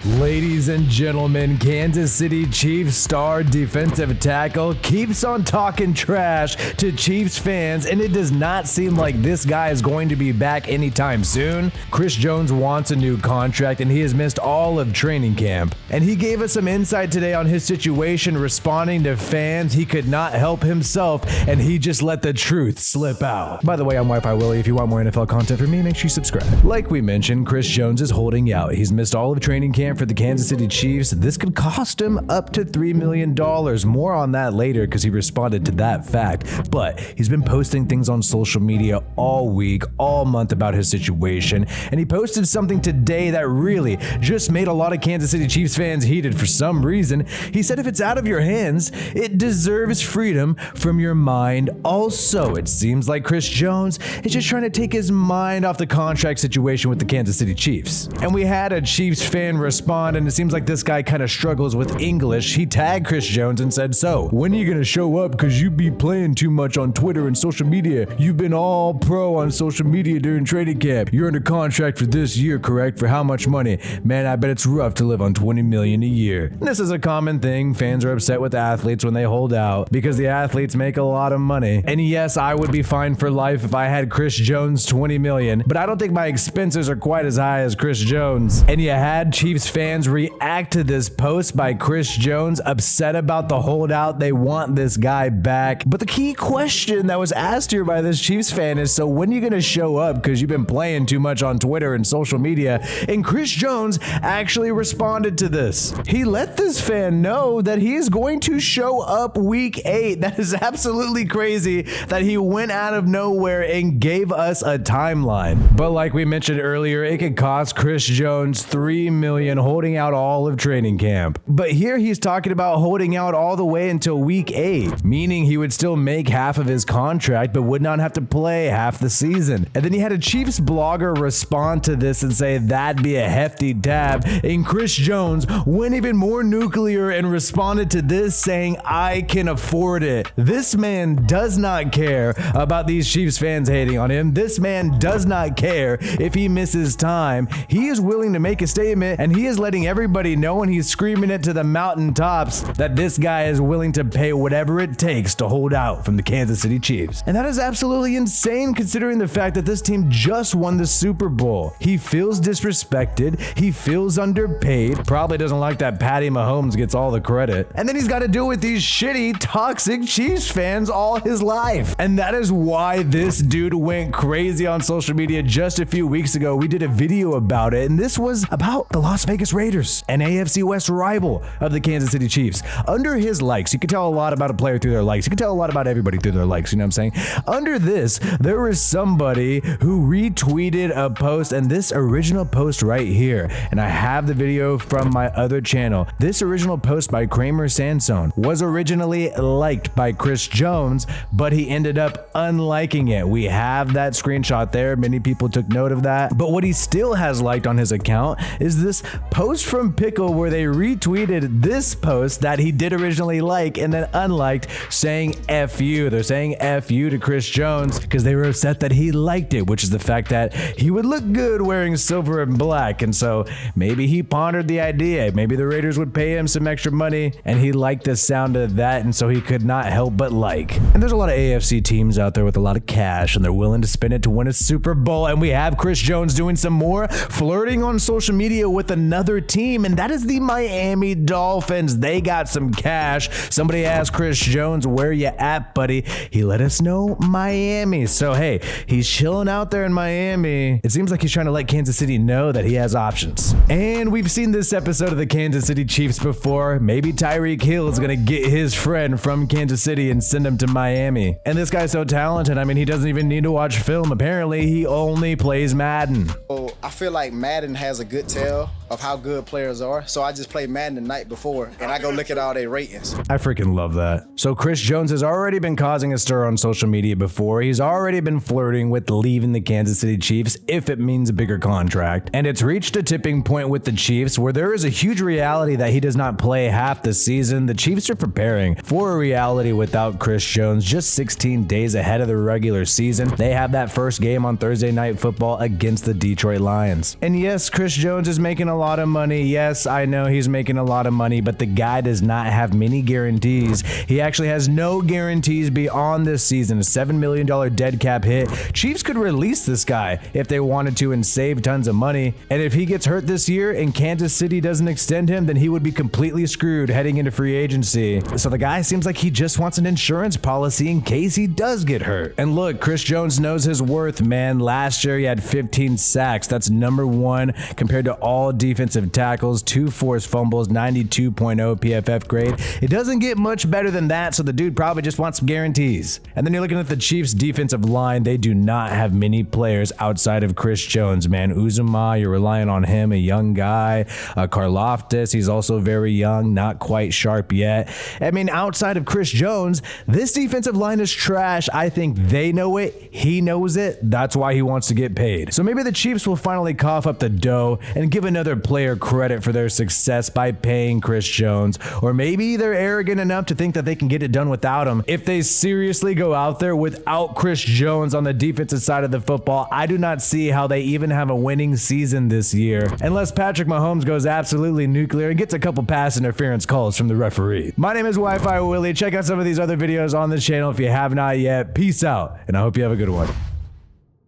Ladies and gentlemen, Kansas City Chiefs star defensive tackle keeps on talking trash to Chiefs fans, and it does not seem like this guy is going to be back anytime soon. Chris Jones wants a new contract, and he has missed all of training camp. And he gave us some insight today on his situation, responding to fans. He could not help himself, and he just let the truth slip out. By the way, I'm WiFiWillie. If you want more NFL content from me, make sure you subscribe. Like we mentioned, Chris Jones is holding out. He's missed all of training camp for the Kansas City Chiefs. This could cost him up to $3 million. More on that later because he responded to that fact. But he's been posting things on social media all week, all month about his situation. And he posted something today that really just made a lot of Kansas City Chiefs fans heated for some reason. He said if it's out of your hands, it deserves freedom from your mind also. It seems like Chris Jones is just trying to take his mind off the contract situation with the Kansas City Chiefs. And we had a Chiefs fan respond, and it seems like this guy kind of struggles with English. He tagged Chris Jones and said, "So, when are you going to show up? Because you be playing too much on Twitter and social media. You've been all pro on social media during training camp. You're under contract for this year, correct? For how much money? Man, I bet it's rough to live on $20 million a year." And this is a common thing. Fans are upset with athletes when they hold out because the athletes make a lot of money. And yes, I would be fine for life if I had Chris Jones $20 million, but I don't think my expenses are quite as high as Chris Jones. And you had Chiefs fans react to this post by Chris Jones, upset about the holdout. They want this guy back. But the key question that was asked here by this Chiefs fan is, so when are you going to show up? Because you've been playing too much on Twitter and social media. And Chris Jones actually responded to this. He let this fan know that he is going to show up week 8. That is absolutely crazy that he went out of nowhere and gave us a timeline. But like we mentioned earlier, it could cost Chris Jones $3 million holding out all of training camp. But here he's talking about holding out all the way until week 8, meaning he would still make half of his contract but would not have to play half the season. And then he had a Chiefs blogger respond to this and say that'd be a hefty tab. And Chris Jones went even more nuclear and responded to this saying, "I can afford it." This man does not care about these Chiefs fans hating on him. This man does not care if he misses time. He is willing to make a statement, and he is letting everybody know, and he's screaming it to the mountaintops, that this guy is willing to pay whatever it takes to hold out from the Kansas City Chiefs. And that is absolutely insane considering the fact that this team just won the Super Bowl. He feels disrespected. He feels underpaid. Probably doesn't like that Patty Mahomes gets all the credit. And then he's got to deal with these shitty, toxic Chiefs fans all his life. And that is why this dude went crazy on social media just a few weeks ago. We did a video about it, and this was about the Las Vegas Raiders, an AFC West rival of the Kansas City Chiefs. Under his likes, you can tell a lot about a player through their likes. You can tell a lot about everybody through their likes, you know what I'm saying? Under this, there was somebody who retweeted a post, and this original post right here, and I have the video from my other channel. This original post by Kramer Sansone was originally liked by Chris Jones, but he ended up unliking it. We have that screenshot there. Many people took note of that. But what he still has liked on his account is this post from Pickle where they retweeted this post that he did originally like and then unliked, saying F you. They're saying F you to Chris Jones because they were upset that he liked it, which is the fact that he would look good wearing silver and black. And so maybe he pondered the idea. Maybe the Raiders would pay him some extra money and he liked the sound of that, and so he could not help but like. And there's a lot of AFC teams out there with a lot of cash and they're willing to spend it to win a Super Bowl, and we have Chris Jones doing some more flirting on social media with another team, and that is the Miami Dolphins. They got some cash. Somebody asked Chris Jones, "Where you at, buddy?" He let us know Miami. So hey, he's chilling out there in Miami. It seems like he's trying to let Kansas City know that he has options. And we've seen this episode of the Kansas City Chiefs before. Maybe Tyreek Hill is gonna get his friend from Kansas City and send him to Miami. And this guy's so talented, I mean, he doesn't even need to watch film. Apparently, he only plays Madden. So I feel like Madden has a good tell of how good players are. So I just play Madden the night before and I go look at all their ratings. I freaking love that. So Chris Jones has already been causing a stir on social media before. He's already been flirting with leaving the Kansas City Chiefs if it means a bigger contract. And it's reached a tipping point with the Chiefs where there is a huge reality that he does not play half the season. The Chiefs are preparing for a reality without Chris Jones just 16 days ahead of the regular season. They have that first game on Thursday Night Football against the Detroit Lions. And yes, Chris Jones is making a a lot of money. Yes, I know he's making a lot of money, but the guy does not have many guarantees. He actually has no guarantees beyond this season. A $7 million dead cap hit. Chiefs could release this guy if they wanted to and save tons of money. And if he gets hurt this year and Kansas City doesn't extend him, then he would be completely screwed heading into free agency. So the guy seems like he just wants an insurance policy in case he does get hurt. And look, Chris Jones knows his worth, man. Last year he had 15 sacks. That's number one compared to all defensive tackles, 2 forced fumbles, 92.0 PFF grade. It doesn't get much better than that, so the dude probably just wants some guarantees. And then you're looking at the Chiefs defensive line. They do not have many players outside of Chris Jones, man. Uzomah, you're relying on him, a young guy. Karlaftis, he's also very young, not quite sharp yet. I mean, outside of Chris Jones, this defensive line is trash. I think they know it. He knows it. That's why he wants to get paid. So maybe the Chiefs will finally cough up the dough and give another player credit for their success by paying Chris Jones. Or maybe they're arrogant enough to think that they can get it done without him. If they seriously go out there without Chris Jones on the defensive side of the football, I do not see how they even have a winning season this year, unless Patrick Mahomes goes absolutely nuclear and gets a couple pass interference calls from the referee. My name is WiFiWillie. Check out some of these other videos on the channel if you have not yet. Peace out, and I hope you have a good one.